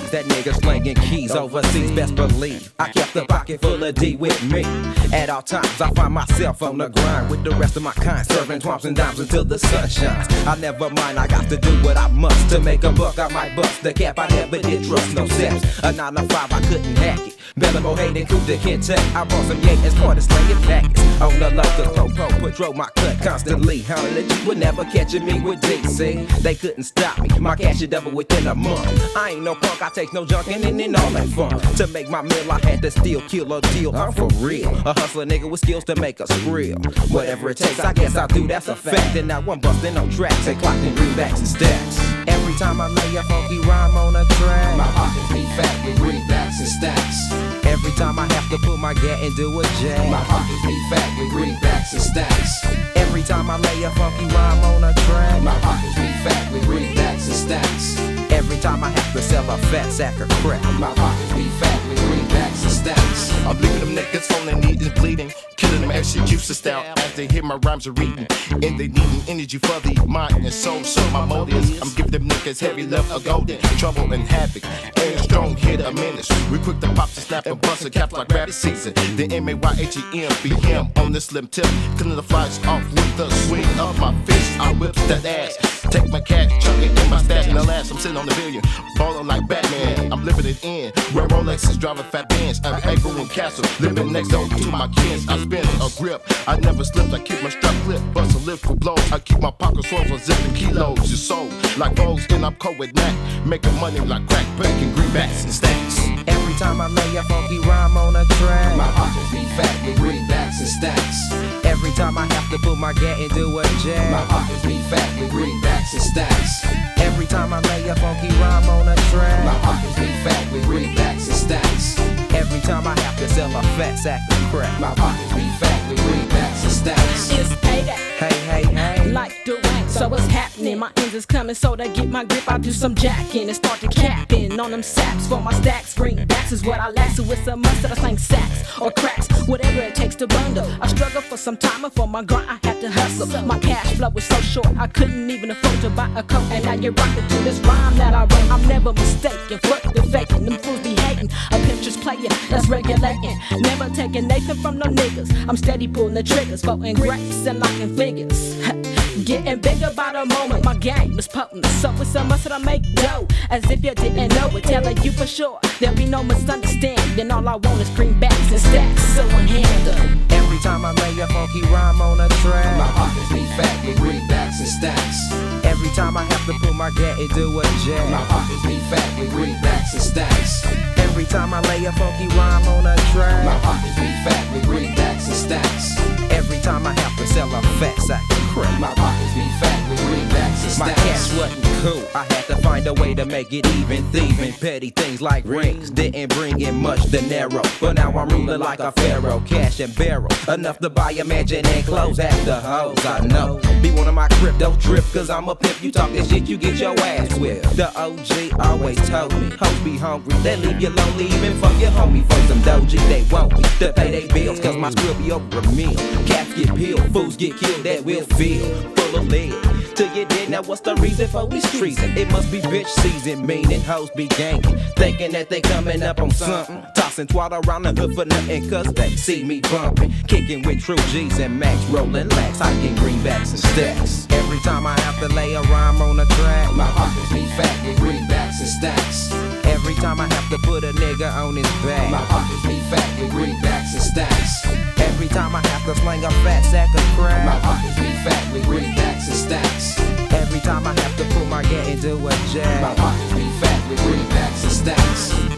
G's. That nigga slinging keys overseas, best believe I kept a pocket full of D with me. At all times I find myself on the grind with the rest of my kind, serving twomps and dimes until the sun shines. I never mind, I got to do what I must. To make a buck I might bust the cap, I never did trust no steps. A 9 to 5 I couldn't hack it. Better more hate than Kuta can't take. I brought some yay as part of slinging packets. On the low, cause Popo patrol my cut constantly. How legit would never catching me with DC. They couldn't stop me, my cash is double within a month. I ain't no punk, I take no junk and all that fun. To make my meal I had to steal, kill or deal. I'm for real, a hustler nigga with skills to make us real. Whatever it takes, I guess I'll do, that's a fact. And now I'm busting on tracks and clocking greenbacks and stacks. Every time I lay a funky rhyme on a track, my pockets be fat with greenbacks and stacks. Every time I have to pull my gat and do a jab, my pockets be fat with greenbacks and stacks. Every time I lay a funky rhyme on a track, my pockets be fat with greenbacks and stacks. Every time I have to sell a fat sack of crack, my pockets be fat with greenbacks and stacks. I'm leaving them niggas on their knees bleeding, killing them execution style as they hear my rhymes are reading. And they needing energy for the mind and soul. So my motives, I'm giving them niggas heavy love of golden trouble and havoc. And strong hit a menace. We quick to pop to snap and bust a cap like rabbit season. The MAYHEM on the slim tip, killing the flies off with the swing of my fist. I whip that ass. Take my cash, chuck it in my stash, and the last I'm sitting on the billion, ballin' like Batman. I'm living it in, wear Rolexes, driving fat bands. I'm April and Castle, living next door to my kids. I spin a grip, I never slip. I keep my strap clip, bust a lip for blows. I keep my pockets full of zipping kilos. Your soul like Vogues, and I'm cold with Mac, making money like crack, breaking greenbacks and stacks. Every time I lay a funky rhyme on a track, my pockets be fat with greenbacks and stacks. Every time I have to pull my gat and do a jab, my pockets be fat with greenbacks and stacks. Every time I lay a funky rhyme on a track, my pockets be fat with greenbacks and stacks. Every time I have to sell a fat sack of crack, my pockets be fat with greenbacks and stacks. It's payday. Hey, hey, hey. Like the rain, so what's happening? My ends is coming, so to get my grip, I do some jacking and start to capping on them saps for my stacks. Greenbacks is what I lack, so it's a must that I slang sacks or cracks, whatever it takes to bundle. I struggle for some time, and for my grind I had to hustle. My cash flow was so short, I couldn't even afford to buy a coat. And now you're rocking to this rhyme that I wrote. I'm never mistaken, fuck the faking, them fools be hating. A pimp just playing, that's regulating. Never taking Nathan from no niggas. I'm steady pulling the triggers, voting grapes and locking figures. Getting bigger by the moment, my game is potent. So it's a must that I make dough, as if you didn't know it. Telling you for sure, there'll be no misunderstanding. All I want is greenbacks and stacks, so unhandled. Every time I lay a funky rhyme on a track, my pockets be fat with greenbacks and stacks. Every time I have to pull my gat and do a jab, my pockets be fat with greenbacks and stacks. Every time I lay a funky rhyme on a track, my pockets be fat with greenbacks and stacks. Every time I have to sell a fat sack of crack, my pockets be fat with greenbacks and stacks. My cash wasn't cool, I had to find a way to make it even. Thieving petty things like rings didn't bring in much dinero, but now I'm ruling like a pharaoh. Cash and barrel, enough to buy a mansion and clothes. Half the hoes I know be one of my crypto trip, cause I'm a pimp. You talk this shit, you get your ass whipped. The OG always told me, hoes be hungry, they leave you lonely. Even fuck your homie for some doji, they won't be to pay they bills, cause my script be over a meal. Cats get peeled, fools get killed, that will feel full of lead. Till you did, now what's the reason for this treason? It must be bitch season, meaning hoes be gangin', thinking that they coming up on something. Tossing twat around the hood for nothing, cause they see me bumping. Kicking with true G's and Max, rolling lax, hiking greenbacks and stacks. Every time I have to lay a rhyme on a track, my pockets be fat with greenbacks and stacks. Every time I have to put a nigga on his back, my pockets be fat with greenbacks and stacks. Every time I have to sling a fat sack of crack, my pockets be fat with greenbacks and stacks. Every time I have to pull my gat and do a jab, my pockets be fat with greenbacks and stacks.